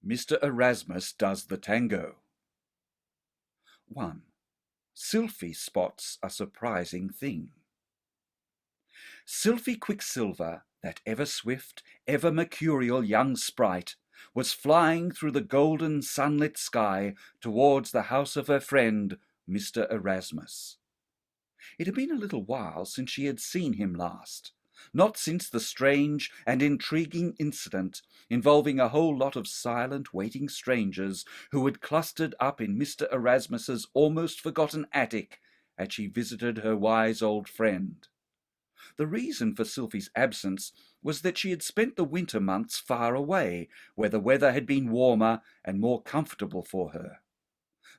Mr Erasmus does the tango. 1. Sylphy spots a surprising thing. Sylphy Quicksilver, that ever-swift, ever-mercurial young sprite, was flying through the golden sunlit sky towards the house of her friend, Mr Erasmus. It had been a little while since she had seen him last, not since the strange and intriguing incident involving a whole lot of silent, waiting strangers who had clustered up in Mr Erasmus's almost forgotten attic as she visited her wise old friend. The reason for Sylphy's absence was that she had spent the winter months far away, where the weather had been warmer and more comfortable for her.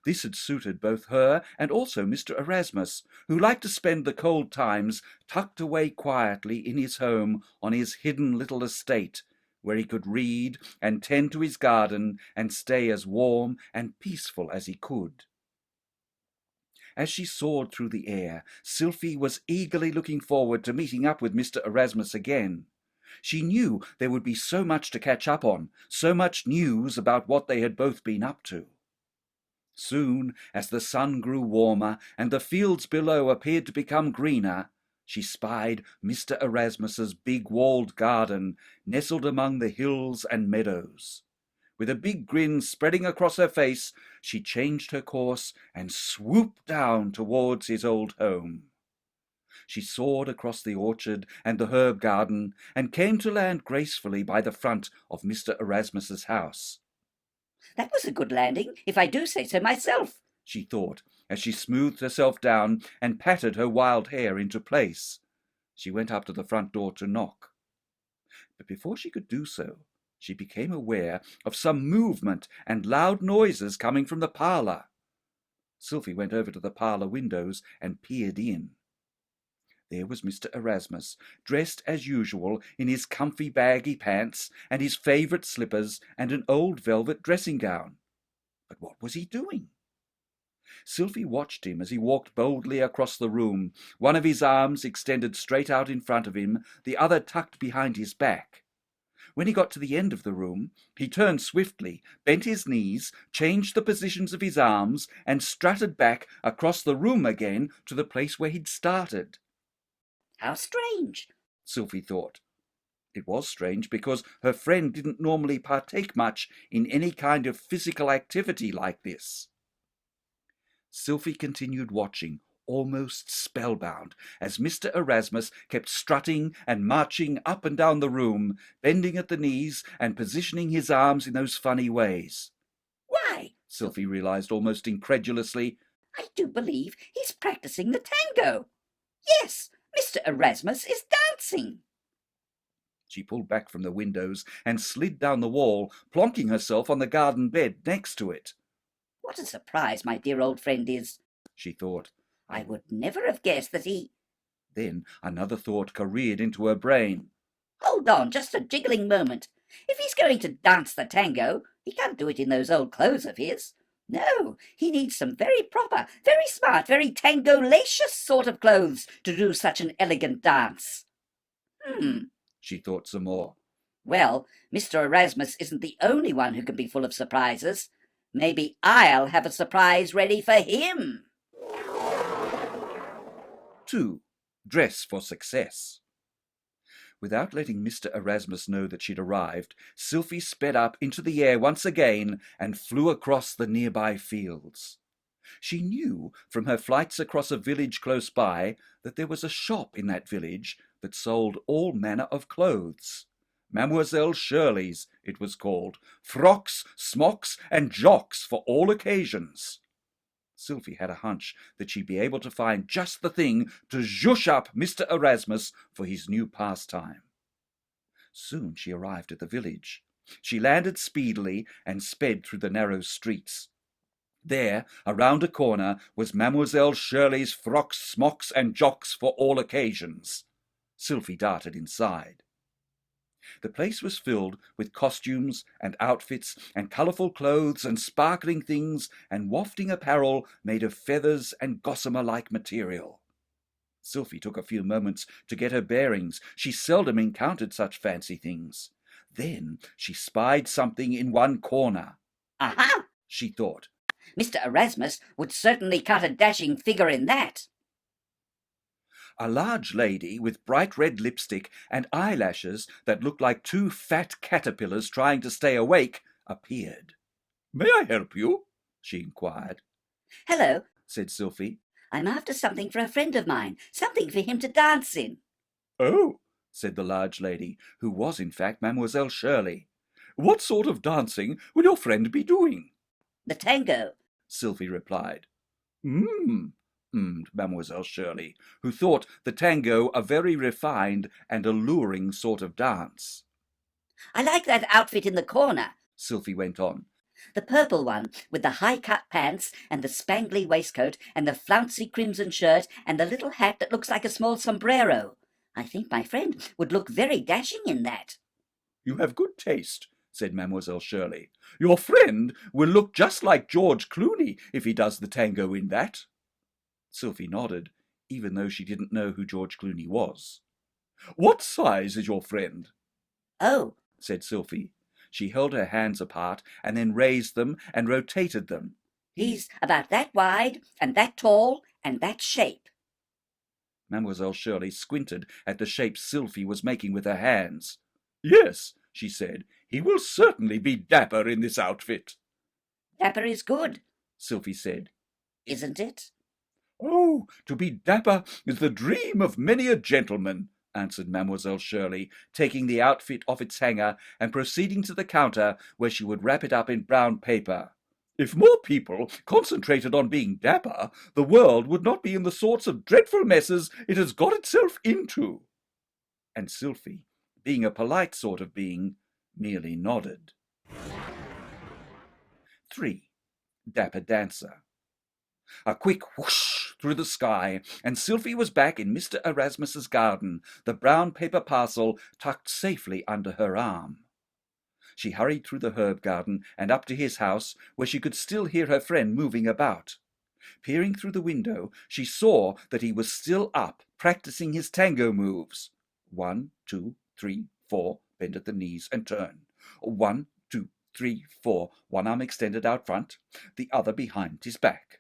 This had suited both her and also Mr Erasmus, who liked to spend the cold times tucked away quietly in his home on his hidden little estate, where he could read and tend to his garden and stay as warm and peaceful as he could. As she soared through the air, Sylphy was eagerly looking forward to meeting up with Mr Erasmus again. She knew there would be so much to catch up on, so much news about what they had both been up to. Soon, as the sun grew warmer and the fields below appeared to become greener, she spied Mr Erasmus's big walled garden nestled among the hills and meadows. With a big grin spreading across her face, she changed her course and swooped down towards his old home. She soared across the orchard and the herb garden and came to land gracefully by the front of Mr Erasmus's house. "That was a good landing, if I do say so myself," she thought, as she smoothed herself down and patted her wild hair into place. She went up to the front door to knock. But before she could do so, she became aware of some movement and loud noises coming from the parlour. Sylphy went over to the parlour windows and peered in. There was Mr Erasmus, dressed as usual in his comfy baggy pants and his favourite slippers and an old velvet dressing gown. But what was he doing? Sylphy watched him as he walked boldly across the room, one of his arms extended straight out in front of him, the other tucked behind his back. When he got to the end of the room, he turned swiftly, bent his knees, changed the positions of his arms, and strutted back across the room again to the place where he'd started. "How strange," Sylphy thought. It was strange because her friend didn't normally partake much in any kind of physical activity like this. Sylphy continued watching, almost spellbound, as Mr Erasmus kept strutting and marching up and down the room, bending at the knees and positioning his arms in those funny ways. "Why," Sylphy realized almost incredulously, "I do believe he's practicing the tango. Yes, Mr Erasmus is dancing." She pulled back from the windows and slid down the wall, plonking herself on the garden bed next to it. "What a surprise my dear old friend is," she thought. "I would never have guessed that he—" Then another thought careered into her brain. "Hold on just a jiggling moment. If he's going to dance the tango, he can't do it in those old clothes of his. No, he needs some very proper, very smart, very tango-lacious sort of clothes to do such an elegant dance. She thought some more. Well, Mr Erasmus isn't the only one who can be full of surprises. Maybe I'll have a surprise ready for him." 2. Dress for success. Without letting Mr Erasmus know that she'd arrived, Sylphy sped up into the air once again and flew across the nearby fields. She knew from her flights across a village close by that there was a shop in that village that sold all manner of clothes. Mademoiselle Shirley's, it was called, frocks, smocks, and jocks for all occasions. Sylphy had a hunch that she'd be able to find just the thing to zhoosh up Mr Erasmus for his new pastime. Soon she arrived at the village. She landed speedily and sped through the narrow streets. There, around a corner, was Mademoiselle Shirley's frocks, smocks, and jocks for all occasions. Sylphy darted inside. The place was filled with costumes and outfits and colourful clothes and sparkling things and wafting apparel made of feathers and gossamer-like material. Sylphy took a few moments to get her bearings. She seldom encountered such fancy things. Then she spied something in one corner. Aha! She thought. Mr Erasmus would certainly cut a dashing figure in that. A large lady with bright red lipstick and eyelashes that looked like two fat caterpillars trying to stay awake appeared. "May I help you?" she inquired. Hello, Said Sylphy. I'm after something for a friend of mine, something for him to dance in. "Oh," said the large lady, who was in fact Mademoiselle Shirley. "What sort of dancing will your friend be doing?" The tango. Sylphy replied. "Ummed Mademoiselle Shirley, who thought the tango a very refined and alluring sort of dance. I like that outfit in the corner, Sylphy went on. the purple one, with the high-cut pants and the spangly waistcoat and the flouncy crimson shirt and the little hat that looks like a small sombrero. I think my friend would look very dashing in that. "You have good taste," said Mademoiselle Shirley. "Your friend will look just like George Clooney if he does the tango in that." Sylphy nodded, even though she didn't know who George Clooney was. "What size is your friend?" Oh, said Sylphy. She held her hands apart and then raised them and rotated them. he's about that wide and that tall and that shape. Mademoiselle Shirley squinted at the shape Sylphy was making with her hands. "Yes," she said, "he will certainly be dapper in this outfit." Dapper is good, Sylphy said. isn't it? "Oh, to be dapper is the dream of many a gentleman," answered Mademoiselle Shirley, taking the outfit off its hanger and proceeding to the counter where she would wrap it up in brown paper. "If more people concentrated on being dapper, the world would not be in the sorts of dreadful messes it has got itself into." And Sylphy, being a polite sort of being, merely nodded. 3. Dapper Dancer. A quick whoosh through the sky, and Sylphy was back in Mr Erasmus's garden, the brown paper parcel tucked safely under her arm. She hurried through the herb garden and up to his house, where she could still hear her friend moving about. Peering through the window, she saw that he was still up, practicing his tango moves. 1, 2, 3, 4, bend at the knees and turn. 1, 2, 3, 4, one arm extended out front, the other behind his back.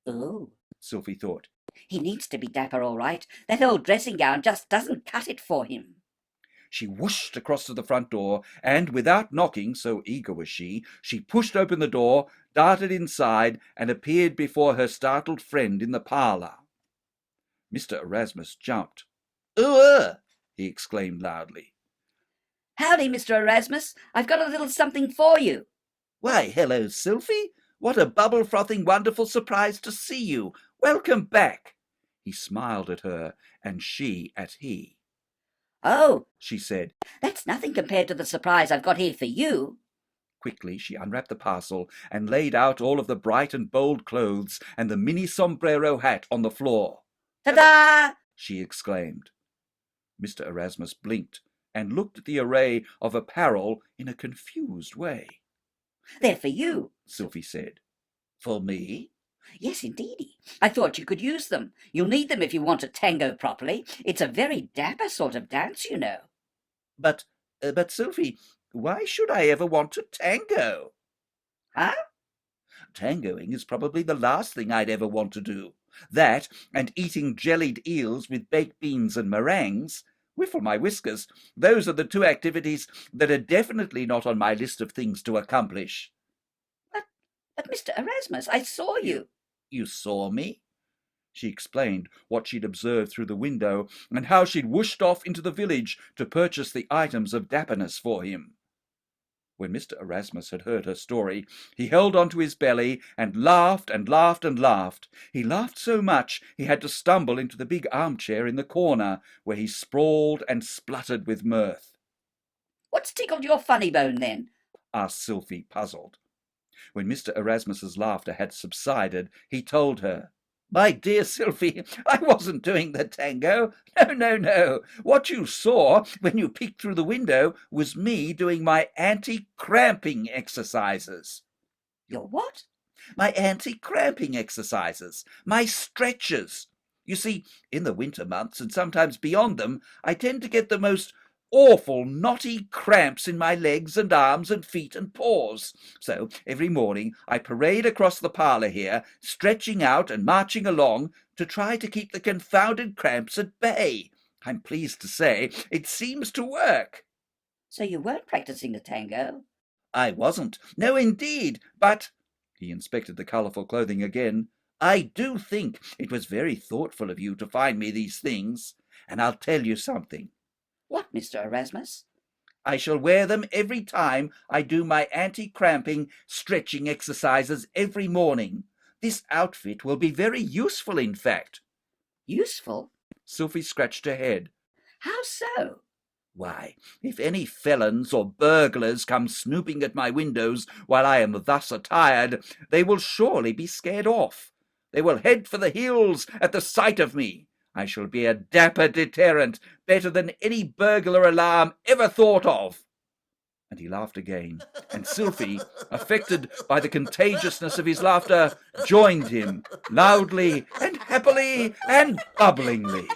Oh, Sylphy thought. he needs to be dapper all right. That old dressing gown just doesn't cut it for him. She whooshed across to the front door, and without knocking, so eager was she pushed open the door, darted inside, and appeared before her startled friend in the parlour. Mr Erasmus jumped. "Ooh!" he exclaimed loudly. Howdy, Mr Erasmus. I've got a little something for you. "Why, hello, Sylphy. What a bubble-frothing wonderful surprise to see you. Welcome back." He smiled at her, and she at he. Oh, She said. that's nothing compared to the surprise I've got here for you. Quickly she unwrapped the parcel and laid out all of the bright and bold clothes and the mini sombrero hat on the floor. Ta-da! She exclaimed. Mr Erasmus blinked and looked at the array of apparel in a confused way. They're for you. Sylphy said. "For me?" Yes, indeedy. I thought you could use them. You'll need them if you want to tango properly. It's a very dapper sort of dance, you know. But Sylphy, why should I ever want to tango?" Huh? "Tangoing is probably the last thing I'd ever want to do. That, and eating jellied eels with baked beans and meringues. Whiffle my whiskers, those are the two activities that are definitely not on my list of things to accomplish." But Mr Erasmus, I saw you. "You saw me?" She explained what she'd observed through the window, and how she'd whooshed off into the village to purchase the items of dapperness for him. When Mr Erasmus had heard her story, he held onto his belly and laughed and laughed and laughed. He laughed so much he had to stumble into the big armchair in the corner, where he sprawled and spluttered with mirth. What's tickled your funny bone, then? asked Sylphy, puzzled. When Mr Erasmus's laughter had subsided, he told her. "My dear Sylphy, I wasn't doing the tango. No. What you saw when you peeked through the window was me doing my anti-cramping exercises." Your what? "My anti-cramping exercises. My stretches. You see, in the winter months, and sometimes beyond them, I tend to get the most awful knotty cramps in my legs and arms and feet and paws. So every morning I parade across the parlour here, stretching out and marching along to try to keep the confounded cramps at bay. I'm pleased to say it seems to work." So you weren't practicing the tango? "I wasn't. No, indeed. But," he inspected the colourful clothing again, "I do think it was very thoughtful of you to find me these things. And I'll tell you something. What, Mr Erasmus? I shall wear them every time I do my anti-cramping stretching exercises every morning. This outfit will be very useful, in fact." Useful? Sylphy scratched her head. How so? "Why, if any felons or burglars come snooping at my windows while I am thus attired, they will surely be scared off. They will head for the hills at the sight of me. I shall be a dapper deterrent, better than any burglar alarm ever thought of." And he laughed again, and Sylphy, affected by the contagiousness of his laughter, joined him, loudly and happily and bubblingly.